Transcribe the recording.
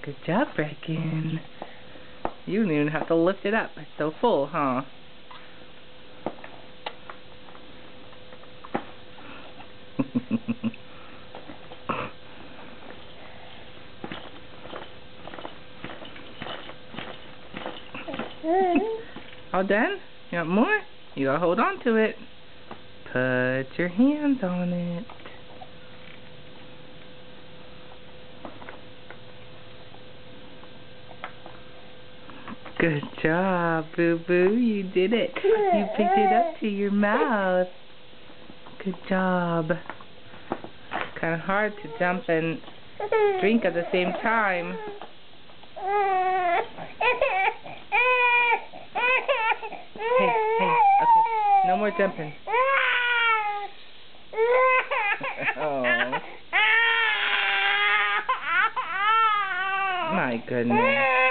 Good job, Bracken. You didn't even have to lift it up. It's so full, huh? All done? You want more? You gotta hold on to it. Put your hands on it. Good job, Boo Boo. You did it. You picked it up to your mouth. Good job. Kind of hard to jump and drink at the same time. Hey, okay. No more jumping. Oh. My goodness.